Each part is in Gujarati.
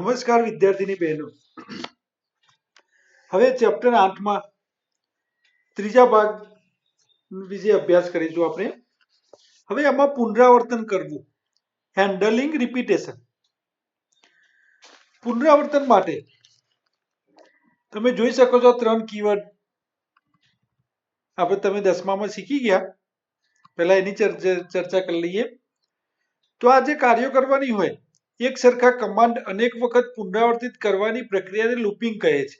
નમસ્કાર વિદ્યાર્થીની બહેનો. હવે ચેપ્ટર 8 માં ત્રીજા ભાગ વિશે અભ્યાસ કરીશું આપણે. હવે આમાં પુનરાવર્તન કરવું, હેન્ડલિંગ રિપીટેશન. પુનરાવર્તન માટે તમે જોઈ શકો છો 3 કીવર્ડ આપણે તમે 10મામાં શીખી ગયા. પહેલા એની ચર્ચા કરી લઈએ. તો આ જે કાર્યો કરવાની હોય, એક સરખા કમાન્ડ અનેક વખત પુનરાવર્તિત કરવાની પ્રક્રિયાને લૂપિંગ કહે છે.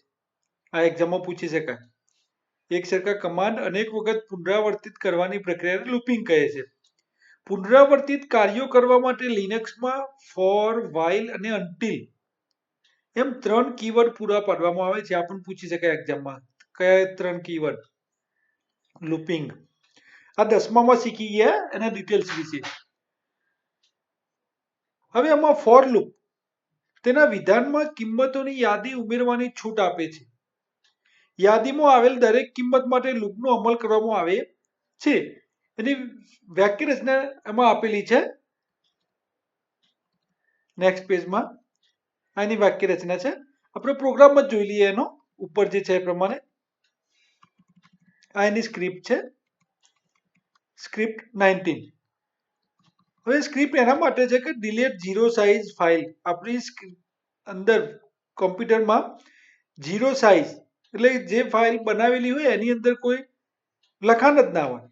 આ એક્ઝામમાં પૂછી શકાય. એક સરખા કમાન્ડ અનેક વખત પુનરાવર્તિત કરવાની પ્રક્રિયાને લૂપિંગ કહે છે. પુનરાવર્તિત કાર્યો કરવા માટે લિનક્સમાં ફોર, વાઇલ અને અનટિલ એમ 3 કીવર્ડ પૂરા પાડવામાં આવે છે. આ પણ પૂછી શકાય એક્ઝામમાં. કયા 3 કીવર્ડ? લૂપિંગ. આ 10મામાં શીખી ગયા એના ડિટેલ્સ વિશે. હવે આમાં ફોર લૂપ તેના વિધાનમાં કિંમતોની યાદી ઉમેરવાની છૂટ આપે છે. યાદીમાં આવેલ દરેક કિંમત માટે લૂપનો અમલ કરવામાં આવે છે. એની વાક્ય રચના એમાં આપેલી છે. નેક્સ્ટ પેજમાં આની વાક્ય રચના છે. આપણે પ્રોગ્રામમાં જ જોઈ લઈએ. એનો ઉપર જે છે એ પ્રમાણે આ એની સ્ક્રિપ્ટ છે. સ્ક્રિપ્ટ 19. હવે સ્ક્રિપ્ટ એના માટે છે કે ડિલીટ ઝીરો સાઇઝ ફાઇલ. આપણી અંદર કોમ્પ્યુટરમાં ઝીરો સાઇઝ એટલે જે ફાઇલ બનાવેલી હોય એની અંદર કોઈ લખાણ જ ના હોય,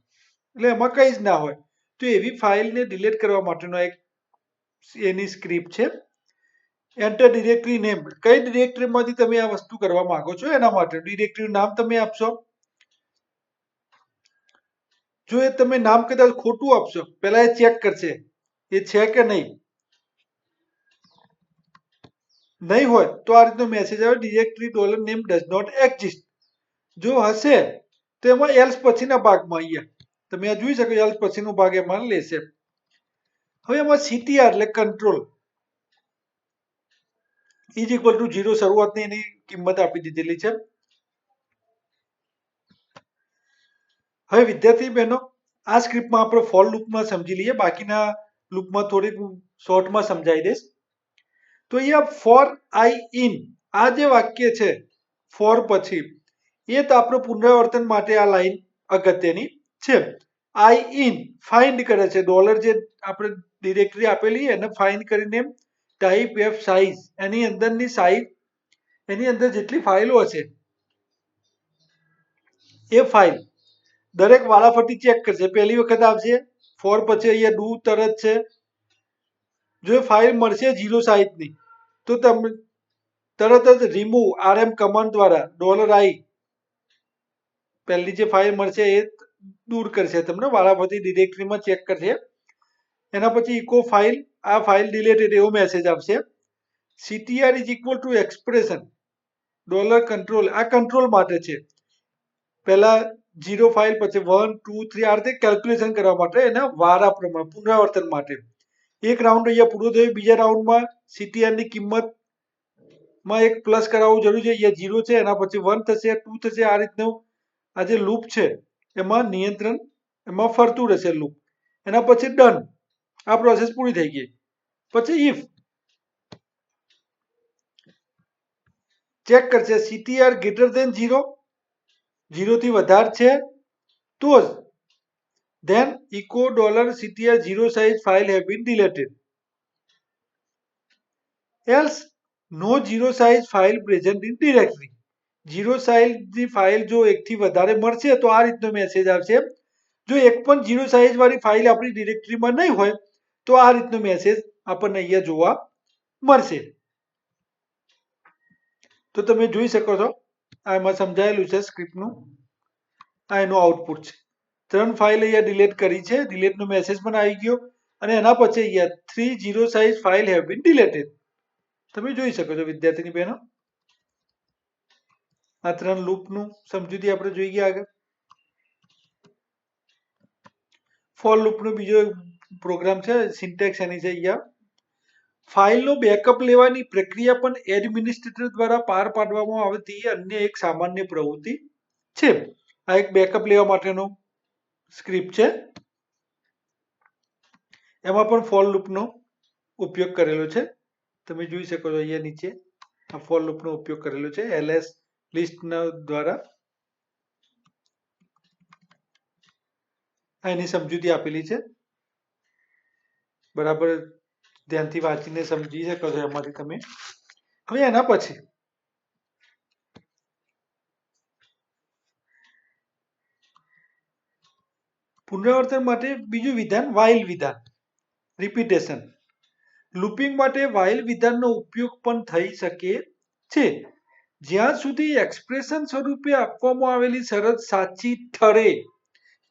એટલે એમાં કંઈ જ ના હોય, તો એવી ફાઇલને ડિલીટ કરવા માટેનો એક એની સ્ક્રિપ્ટ છે. Enter directory name. કઈ ડિરેક્ટરીમાંથી તમે આ વસ્તુ કરવા માંગો છો એના માટે ડિરેક્ટરીનું નામ તમે આપશો. જો એ તમે નામ કદાચ ખોટું આપશો, પહેલા એ ચેક કરશે એ છે કે નહીં. નહીં હોય તો આ રીતનો મેસેજ આવે, directory $name does not exist. જો હશે તો એમાં એલ્સ પછીના ભાગમાં અહીંયા તમે આ જોઈ શકો એલ્સ પછીનો ભાગ એમાં લેશે. હવે એમાં CTR એટલે કંટ્રોલ ઇઝ ઇક્વલ ટુ 0 શરૂઆતની એની કિંમત આપી દીધેલી છે. હવે વિદ્યાર્થી બહેનો, આ સ્ક્રિપ્ટમાં આપણે ફોર લૂપમાં સમજી લઈએ. બાકીના લૂપમાં થોડીક શોર્ટમાં સમજાવી દઈશ. તો અહીંયા ફોર આઈ ઇન આ જે વાક્ય છે ફોર પછી, એ તો આપણું પુનરાવર્તન માટે આ લાઈન અગત્યની છે. આઈ ઇન ફાઇન્ડ કરે છે. ડોલર જે આપણે ડિરેક્ટરી આપેલી એને ફાઇન્ડ કરીને ટાઈપ એફ સાઇઝ એની અંદરની સાઇઝ એની અંદર જેટલી ફાઇલો હશે એ ફાઇલ દરેક વારાફરતી ચેક કરશે. પહેલી વખત આવશે ફોર પછી અહીંયા ડુ તરત છે. જો ફાઇલ મળશે ઝીરો સાઇઝની તો તમે તરત જ રિમૂવ RM કમાન્ડ દ્વારા $i પહેલી જે ફાઇલ મળશે એ દૂર કરશે. તમને વારાફરતી ડિરેક્ટરીમાં ચેક કરશે. એના પછી ઇકો ફાઇલ, આ ફાઇલ ડિલીટેડ એવો મેસેજ આવશે. CTR is equal two expression $control આ કંટ્રોલ માટે છે. પહેલા 0 ફાઇલ પછી 1 2 3 આ રીતે કેલ્ક્યુલેશન કરવા માટે એના વારા પ્રમાણે પુનરાવર્તન માટે. એક રાઉન્ડ અહીંયા પૂરો થયો, બીજા રાઉન્ડમાં CTR ની કિંમતમાં એક પ્લસ કરાવવું જરૂરી છે. અહીંયા 0 છે, એના પછી 1 થશે, 2 થશે. આ રીતનું આ જે લૂપ છે એમાં નિયંત્રણ એમાં ફરતું રહેશે લૂપ. એના પછી ડન, આ પ્રોસેસ પૂરી થઈ ગઈ. પછી ઇફ ચેક કરશે CTR ગ્રેટર ધેન 0, 0 થી વધારે છે તો જ then echo $CTR zero size file have been deleted, else no zero size file present in directory. Zero સાઇઝની ફાઇલ જો એકથી વધારે મળશે તો આ રીતનો મેસેજ આવશે. જો એક પણ ઝીરો સાઇઝ વાળી ફાઇલ આપણી ડિરેક્ટરીમાં નહીં હોય તો આ રીતનો મેસેજ આપણને અહીંયા જોવા મળશે. તો તમે જોઈ શકો છો આમાં સમજાયેલું છે સ્ક્રિપ્ટનું. આ એનું આઉટપુટ છે. 3 ફાઇલ અહીંયા ડિલીટ કરી છે, ડિલીટનો મેસેજ પણ આવી ગયો અને એના પછી અહીંયા 3 zero size file have been deleted. તમે જોઈ શકો છો વિદ્યાર્થીની બહેનો. આ 3 લૂપનું સમજૂતી આપણે જોઈ ગયા આગળ. ફોર લૂપનો બીજો પ્રોગ્રામ છે, સિન્ટેક્સ એની છે અહીંયા. ફાઇલનો બેકઅપ લેવાની પ્રક્રિયા પણ એડમિનિસ્ટ્રેટર દ્વારા પાર પાડવામાં આવતી અન્ય એક સામાન્ય પ્રવૃત્તિ છે. આ એક બેકઅપ લેવા માટેનો સ્ક્રિપ્ટ છે. એમાં પણ ફોર લૂપનો ઉપયોગ કરેલો છે. તમે જોઈ શકો છો અહીંયા નીચે આ ફોર લૂપનો ઉપયોગ કરેલો છે એલએસ લિસ્ટના દ્વારા. આ એની સમજૂતી આપેલી છે, બરાબર ધ્યાનથી વાંચીને સમજી શકો છો એમાંથી તમે. હવે એના પછી પુનરાવર્તન માટે બીજું વિધાન વાઇલ વિધાન, રિપીટેશન. લૂપિંગ માટે વાઇલ વિધાનનો ઉપયોગ પણ થઈ શકે છે જ્યાં સુધી એક્સપ્રેશન સ્વરૂપે આપવામાં આવેલી શરત સાચી ઠરે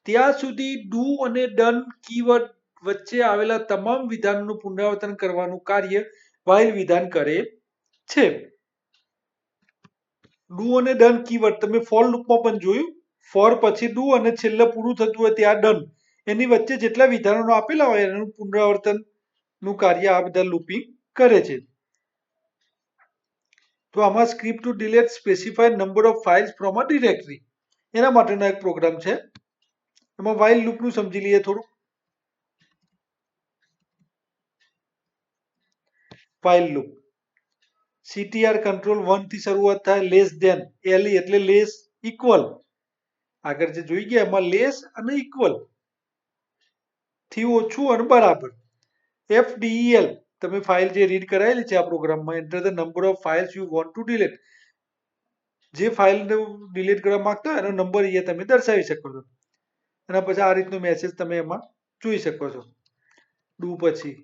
ત્યાં સુધી ડુ અને ડન કીવર્ડ વચ્ચે આવેલા તમામ વિધાનોનું પુનરાવર્તન કરવાનું કાર્ય વાઇલ વિધાન કરે છે. ડુ અને ડન કીવર્ડ તમે ફોર લૂપમાં પણ જોયું, ફોર પછી ડુ અને છેલ્લે પૂરું થતું હોય ત્યાં ડન, એની વચ્ચે જેટલા વિધાનો આપેલા હોય એનું પુનરાવર્તન નું કાર્ય આ બધા લૂપિંગ કરે છે. તો આમાં script to delete specified number of files from a directory એના માટેનો એક પ્રોગ્રામ છે. એમાં વાઇલ લૂપનું સમજી લઈએ થોડું. વાઇલ લૂપ CTR કંટ્રોલ 1 થી શરૂઆત થાય, લેસ દેન LE એટલે લેસ ઇક્વલ, આગળ જે જોઈ ગયા એમાં લેસ અને ઇક્વલ થી ઓછું અને બરાબર. FDEL તમે ફાઇલ જે રીડ કરાયેલી છે આ પ્રોગ્રામમાં, enter the number of files you want two delete, જે ફાઇલ ડિલીટ કરવા માંગતા હોય એનો નંબર અહીંયા તમે દર્શાવી શકો છો. એના પછી આ રીતનો મેસેજ તમે એમાં જોઈ શકો છો. ડુ પછી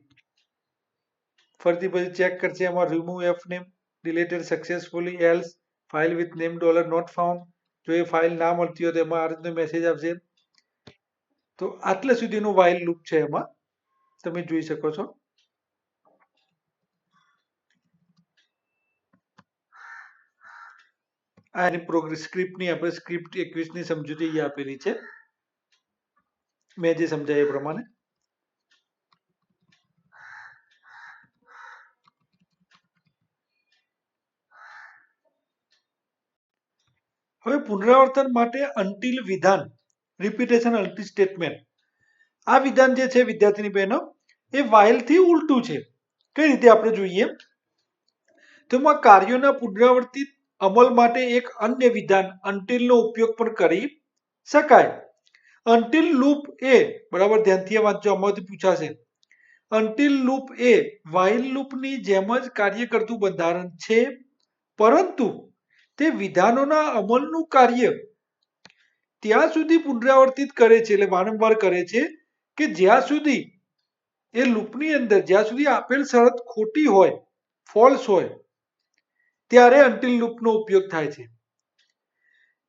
ફરીથી પછી ચેક કરશે એમાં remove F name deleted successfully, else file with name $not found, જો એ ફાઇલ ના મળતી હોય તો એમાં આ રીતનો મેસેજ આવશે. તો આટલા સુધીનું વાઇલ લૂપ છે એમાં તમે જોઈ શકો છો. આ એની પ્રોગ્રેસ સ્ક્રિપ્ટની આપણે સ્ક્રિપ્ટ 21 ની સમજૂતી અહીંયા આપેલી છે મેં જે સમજાય એ પ્રમાણે. હવે પુનરાવર્તન માટે અનટિલ વિધાન, રિપીટેશન અનટિલ સ્ટેટમેન્ટ, આ વિધાન જે છે વિદ્યાર્થીની બહેનો એ વાઇલ થી ઉલટું છે. કઈ રીતે આપણે જોઈએ તો એમાં કાર્યોના પુનરાવર્તિત અમલ માટે એક અન્ય વિધાન અનટિલ નો ઉપયોગ પણ કરી શકાય. અનટિલ લૂપ એ, બરાબર ધ્યાનથી વાંચજો આમાંથી પૂછાશે, અનટિલ લૂપ એ વાઇલ લૂપની જેમ જ કાર્ય કરતું બંધારણ છે, પરંતુ તે વિધાનોના અમલનું કાર્ય ત્યાં સુધી પુનરાવર્તિત કરે છે, એટલે વારંવાર કરે છે કે જ્યાં સુધી એ લૂપની અંદર જ્યાં સુધી આપેલ શરત ખોટી હોય, ફોલ્સ હોય, ત્યારે અનટિલ લૂપનો ઉપયોગ થાય છે.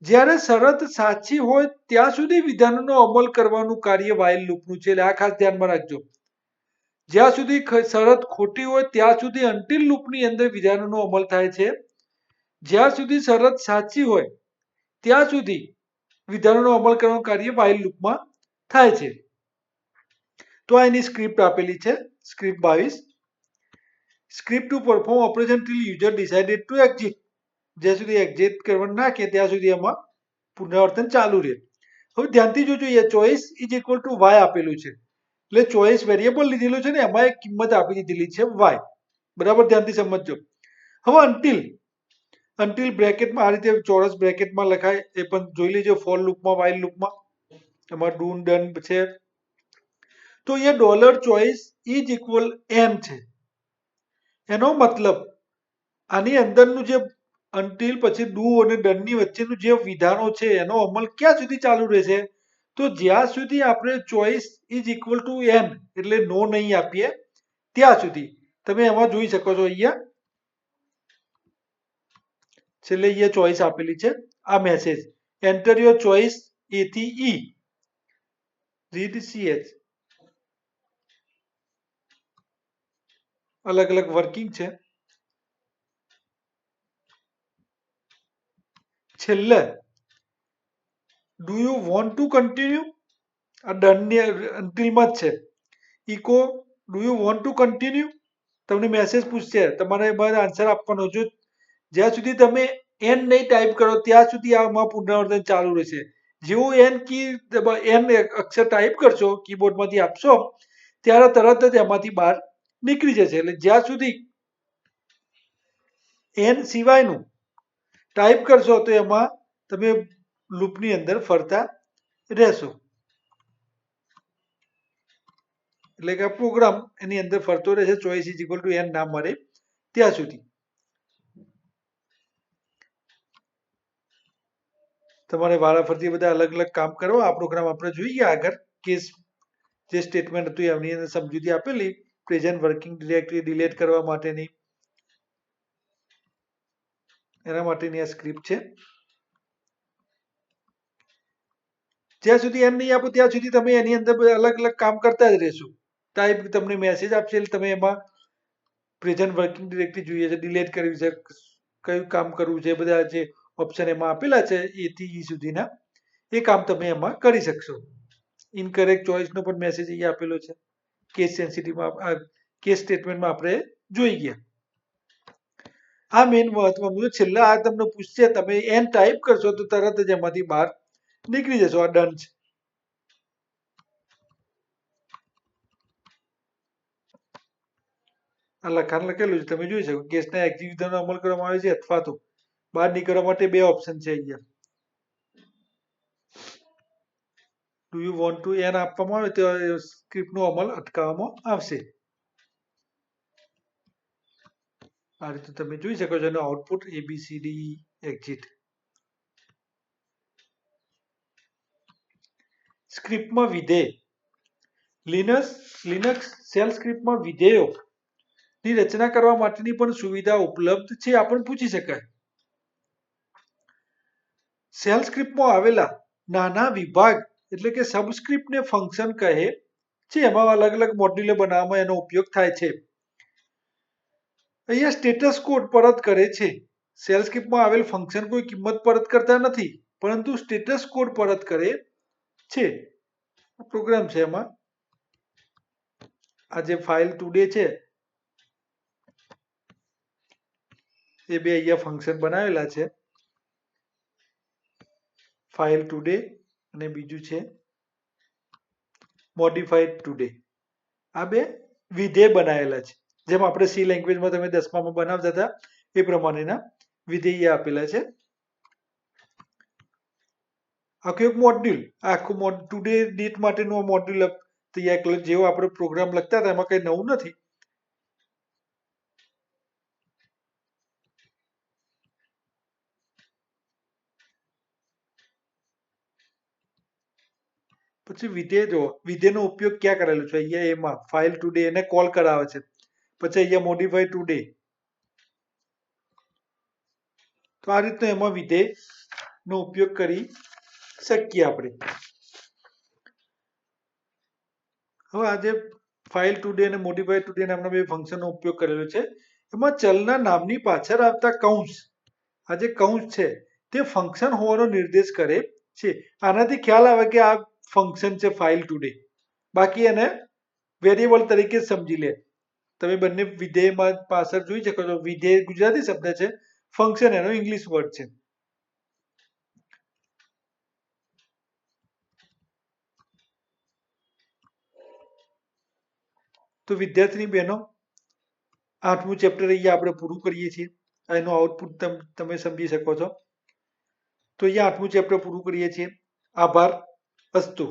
જ્યારે શરત સાચી હોય ત્યાં સુધી વિધાનોનો અમલ કરવાનું કાર્ય વાઇલ લૂપનું છે, એટલે આ ખાસ ધ્યાનમાં રાખજો. જ્યાં સુધી શરત ખોટી હોય ત્યાં સુધી અનટિલ લૂપની અંદર વિધાનોનો અમલ થાય છે, જ્યાં સુધી શરત સાચી હોય ત્યાં સુધી વિધાનોનો અમલ કરવાનું કાર્ય વાઇલ લૂપમાં થાય છે. તો આ એની સ્ક્રિપ્ટ આપેલી છે, script 22. Script to perform operation till user decided to exit, જ્યાં સુધી એક્ઝિટ કરવાનું નાખે ત્યાં સુધી એમાં પુનરાવર્તન ચાલુ રહે. હવે ધ્યાનથી જોજો, a choice is equal to Y આપેલું છે, એટલે ચોઇસ વેરિયેબલ લીધેલું છે ને એમાં એક કિંમત આપી દીધેલી છે વાય, બરાબર ધ્યાનથી સમજજો. હવે અનટિલ બ્રેકેટમાં આ રીતે ચોરસ બ્રેકેટમાં લખાય એ પણ જોઈ લેજો. ફોર લૂપમાં, વાઇલ લૂપમાં એમાં ડુ ડન છે. તો અહીંયા $choice ઇઝ ઇક્વલ n છે, એનો મતલબ આની અંદરનું જે અનટિલ પછી ડુ અને ડનની વચ્ચેનું જે વિધાનો છે એનો અમલ ક્યાં સુધી ચાલુ રહેશે, તો જ્યાં સુધી આપણે choice is equal two n એટલે નો નહીં આપીએ ત્યાં સુધી. તમે એમાં જોઈ શકો છો અહીંયા છેલ્લે અહીંયા ચોઇસ આપેલી છે, આ message enter your choice A થી E, રીડ CH, અલગ અલગ વર્કિંગ છે. છેલ્લે do you want to continue, આ ડનની અનટિલમાં જ છે. Echo do you want to continue, તમને મેસેજ પૂછશે, તમારે એમાં આન્સર આપવાનો. જો જ્યાં સુધી તમે n નહીં ટાઈપ કરો ત્યાં સુધી આમાં પુનરાવર્તન ચાલુ રહેશે. જેવું n અક્ષર ટાઈપ કરશો કીબોર્ડમાંથી આપશો ત્યારે તરત જ એમાંથી બહાર નીકળી જશે. એટલે જ્યાં સુધી એન સિવાયનું ટાઈપ કરશો તો એમાં તમે લૂપની અંદર ફરતા રહેશો, એટલે કે પ્રોગ્રામ એની અંદર ફરતો રહેશે choice is equal to N ના મળે ત્યાં સુધી. તમારે વારાફરતી બધા અલગ અલગ કામ કરવા. આ પ્રોગ્રામ આપણે જોઈએ આગળ. કેસ જે સ્ટેટમેન્ટ હતું એમની અંદર સમજૂતી આપેલી પ્રેઝન્ટ વર્કિંગ ડિરેક્ટરી ડિલીટ કરવા માટેની, એના માટેની આ સ્ક્રિપ્ટ છે. જ્યાં સુધી એમ નહીં આપો ત્યાં સુધી તમે એની અંદર અલગ અલગ કામ કરતા જ રહેશો. ટાઈપ તમને મેસેજ આપશે એટલે તમે એમાં પ્રેઝન્ટ વર્કિંગ ડિરેક્ટરી જોઈએ છે, ડિલીટ કરવી છે, કયું કામ કરવું છે, બધા જે ઓપ્શન એમાં આપેલા છે એથી ઈ સુધીના એ કામ તમે એમાં કરી શકશો. ઇનકરેક્ટ ચોઇસનો પણ મેસેજ અહીંયા આપેલો છે. કેસ સેન્સિટિવમાં કેસ સ્ટેટમેન્ટમાં આપણે જોઈ ગયા. આ મેઇન મહત્વનું છેલ્લા આ તમને પૂછશે, તમે એન ટાઈપ કરશો તો તરત જ એમાંથી બહાર નીકળી જશો. આ ડન છે. આ લખાણ લખેલું છે તમે જોઈ શકો. કેસના એક્ઝિક્યુશનનો અમલ કરવામાં આવે છે અથવા તો બહાર નીકળવા માટે બે ઓપ્શન છે અહીંયા. Do you want to N આપવામાં આવે તો સ્ક્રિપ્ટનો અમલ અટકાવવામાં આવશે. આ રીતે તમે જોઈ શકો છો એનું આઉટપુટ ABCD એક્ઝિટ. સ્ક્રિપ્ટમાં વિધેય. લિનક્સ શેલ સ્ક્રિપ્ટમાં વિધેયો ની રચના કરવા માટેની પણ સુવિધા ઉપલબ્ધ છે. આ પણ પૂછી શકાય. શેલ સ્ક્રિપ્ટમાં આવેલા નાના વિભાગ એટલે કે સબસ્ક્રિપ્ટને ફંક્શન કહે છે. એમાં અલગ અલગ મોડ્યુલો બનાવવામાં એનો ઉપયોગ થાય છે. અહીંયા સ્ટેટસ કોડ પરત કરે છે. શેલ સ્ક્રિપ્ટમાં આવેલ ફંક્શન કોઈ કિંમત પરત કરતા નથી, પરંતુ સ્ટેટસ કોડ પરત કરે છે. પ્રોગ્રામ છે એમાં આ જે ફાઇલ ટુડે છે એ બે અહીંયા ફંક્શન બનાવેલા છે. ફાઇલ ટુડે અને બીજું છે મોડિફાઈડ ટુડે. આ બે વિધેય બનાવેલા છે. જેમ આપણે સી લેંગ્વેજમાં તમે 10માં બનાવતા હતા એ પ્રમાણેના વિધેય આપેલા છે. આખું એક મોડ્યુલ, આખું ટુડે ડેટ માટેનું મોડ્યુલ તૈયાર કરેલું. જેવો આપણે પ્રોગ્રામ લખતા હતા એમાં કઈ નવું નથી. પછી વિધેય જો વિધેયનો ઉપયોગ ક્યાં કરેલો છે? અહીંયા એમાં ફાઇલ ટુડે એને કોલ કરાવે છે. પછી અહીંયા મોડિફાઈ ટુડે. તો આ રીતનો એમાં વિધેય નો ઉપયોગ કરી શકીએ આપણે. હવે આજે ફાઇલ ટુડે અને મોડિફાઈ ટુડે નામના બે ફંક્શનનો ઉપયોગ કરેલો છે. એમાં ચલના નામની પાછળ આવતા કૌંસ, આ જે કૌંસ છે તે ફંક્શન હોવાનો નિર્દેશ કરે છે. આનાથી ખ્યાલ આવે કે આ ફંક્શન છે ફાઇલ ટુડે. બાકી એને વેરિયેબલ તરીકે સમજી લે. તમે બંને વિધેયમાં પાછળ જોઈ શકો છો. વિધેય ગુજરાતી શબ્દ છે, ફંક્શન એનો ઇંગ્લિશ વર્ડ છે. તો વિદ્યાર્થી બહેનો, 8મું ચેપ્ટર અહીંયા આપણે પૂરું કરીએ છીએ. એનું આઉટપુટ તમે સમજી શકો છો. તો અહીંયા 8મું ચેપ્ટર પૂરું કરીએ છીએ. આભાર. અસ્તુ.